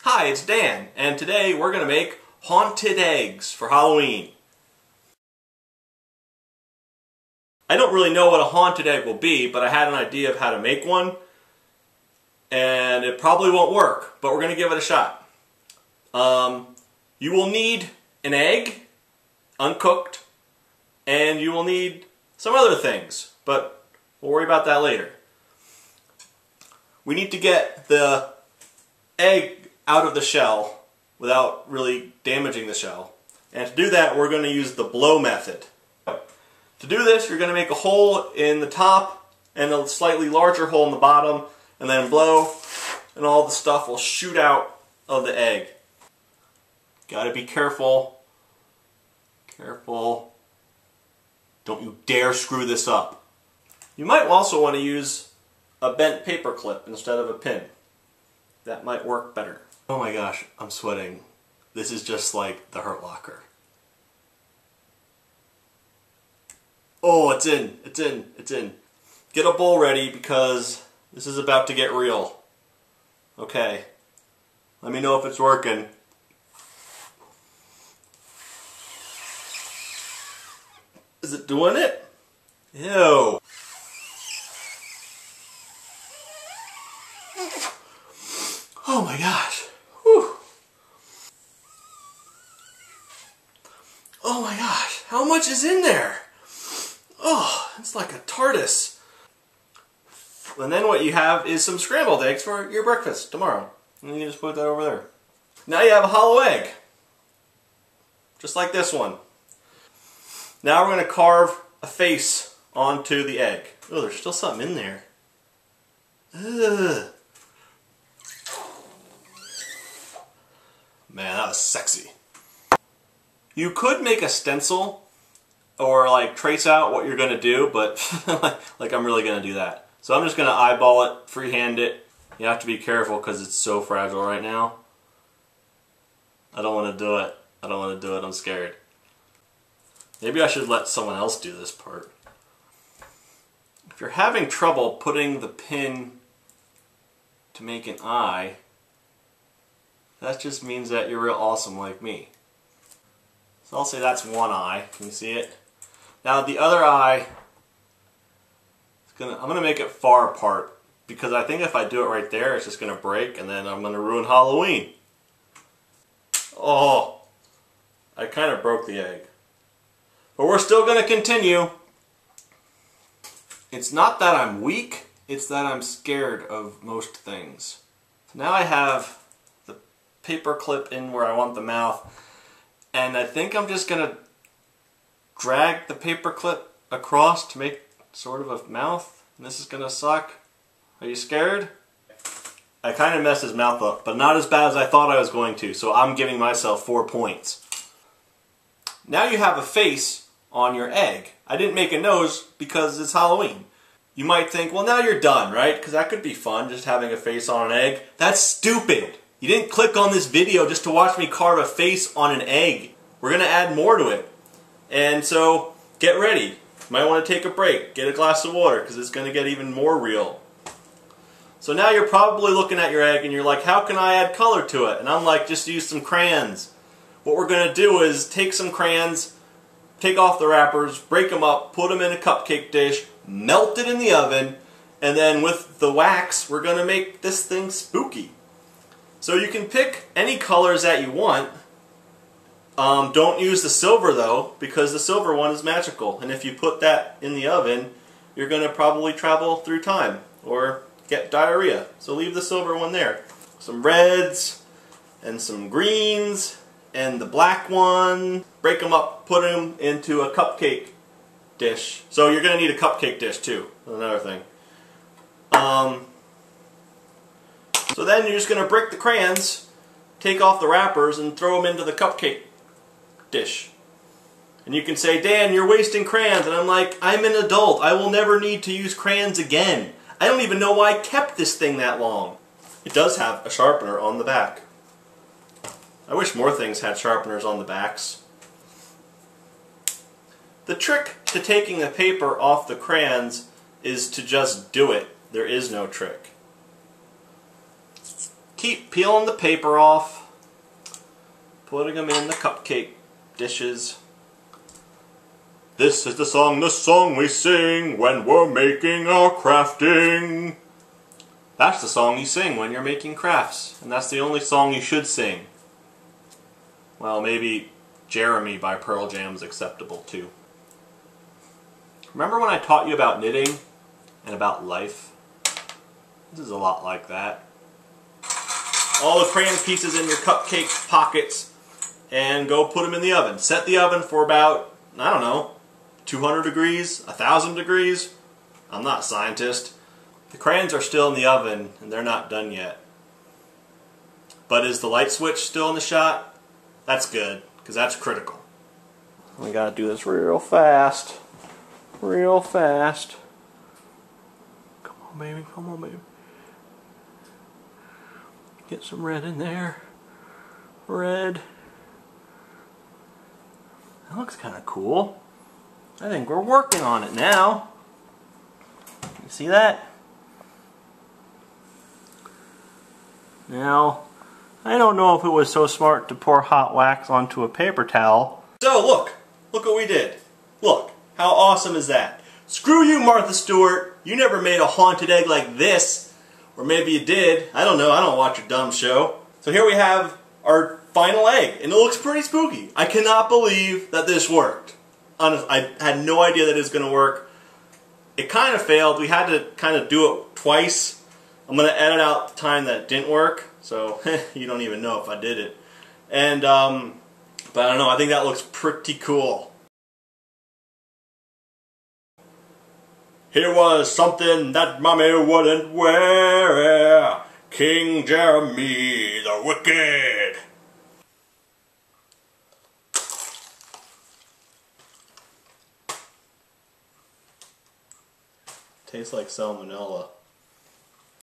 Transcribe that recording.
Hi, it's Dan, and today we're going to make haunted eggs for Halloween. I don't really know what a haunted egg will be, but I had an idea of how to make one, and it probably won't work, but we're going to give it a shot. You will need an egg, uncooked, and you will need some other things, but we'll worry about that later. We need to get the egg out of the shell without really damaging the shell. And to do that, we're going to use the blow method. To do this, you're going to make a hole in the top and a slightly larger hole in the bottom, and then blow, and all the stuff will shoot out of the egg. Gotta be careful. Careful. Don't you dare screw this up. You might also want to use a bent paper clip instead of a pin. That might work better. Oh my gosh, I'm sweating. This is just like the Hurt Locker. Oh, it's in, it's in, it's in. Get a bowl ready because this is about to get real. Okay, let me know if it's working. Is it doing it? Ew. Oh my gosh. Whew. Oh my gosh. How much is in there? Oh, it's like a TARDIS. And then what you have is some scrambled eggs for your breakfast tomorrow. And you can just put that over there. Now you have a hollow egg. Just like this one. Now we're going to carve a face onto the egg. Oh, there's still something in there. Ugh. Man, that was sexy. You could make a stencil or like trace out what you're going to do, but like I'm really going to do that. So I'm just going to eyeball it, freehand it. You have to be careful because it's so fragile right now. I don't want to do it. I don't want to do it. I'm scared. Maybe I should let someone else do this part. If you're having trouble putting the pin to make an eye, that just means that you're real awesome like me. So I'll say that's one eye. Can you see it? Now the other eye, I'm going to make it far apart because I think if I do it right there, it's just going to break and then I'm going to ruin Halloween. Oh, I kind of broke the egg. But we're still going to continue. It's not that I'm weak, it's that I'm scared of most things. So now I have the paper clip in where I want the mouth, and I think I'm just going to drag the paper clip across to make sort of a mouth, and this is going to suck. Are you scared? I kind of messed his mouth up, but not as bad as I thought I was going to, so I'm giving myself 4 points. Now you have a face on your egg. I didn't make a nose because it's Halloween. You might think, well, now you're done, right? Because that could be fun, just having a face on an egg. That's stupid. You didn't click on this video just to watch me carve a face on an egg. We're going to add more to it. And so, get ready. You might want to take a break. Get a glass of water because it's going to get even more real. So now you're probably looking at your egg and you're like, how can I add color to it? And I'm like, just use some crayons. What we're going to do is take some crayons, take off the wrappers, break them up, put them in a cupcake dish, melt it in the oven, and then with the wax, we're going to make this thing spooky. So you can pick any colors that you want. Don't use the silver though, because the silver one is magical. And if you put that in the oven, you're going to probably travel through time or get diarrhea. So leave the silver one there. Some reds and some greens and the black one. Break them up, put them into a cupcake dish. So you're going to need a cupcake dish too. Another thing. So then you're just going to break the crayons, take off the wrappers, and throw them into the cupcake dish. And you can say, Dan, you're wasting crayons. And I'm like, I'm an adult. I will never need to use crayons again. I don't even know why I kept this thing that long. It does have a sharpener on the back. I wish more things had sharpeners on the backs. The trick to taking the paper off the crayons is to just do it. There is no trick. keep peeling the paper off, putting them in the cupcake dishes. This is the song we sing when we're making our crafting. That's the song you sing when you're making crafts, and that's the only song you should sing. Well, maybe Jeremy by Pearl Jam's acceptable too. Remember when I taught you about knitting and about life? This is a lot like that. All the crayon pieces in your cupcake pockets and go put them in the oven. Set the oven for about, I don't know, 200 degrees, 1,000 degrees. I'm not a scientist. The crayons are still in the oven and they're not done yet. But is the light switch still in the shot? That's good, because that's critical. We gotta do this real fast. Real fast. Come on, baby. Come on, baby. Get some red in there. Red. That looks kind of cool. I think we're working on it now. You see that? Now, I don't know if it was so smart to pour hot wax onto a paper towel. So look what we did. Look, how awesome is that? Screw you, Martha Stewart. You never made a haunted egg like this. Or maybe you did. I don't know. I don't watch your dumb show. So here we have our final egg, and it looks pretty spooky. I cannot believe that this worked. Honestly, I had no idea that it was going to work. It kind of failed. We had to kind of do it twice. I'm going to edit out the time that it didn't work, so you don't even know if I did it. And, but I don't know, I think that looks pretty cool. Here was something that Mommy wouldn't wear. King Jeremy the Wicked. Tastes like salmonella.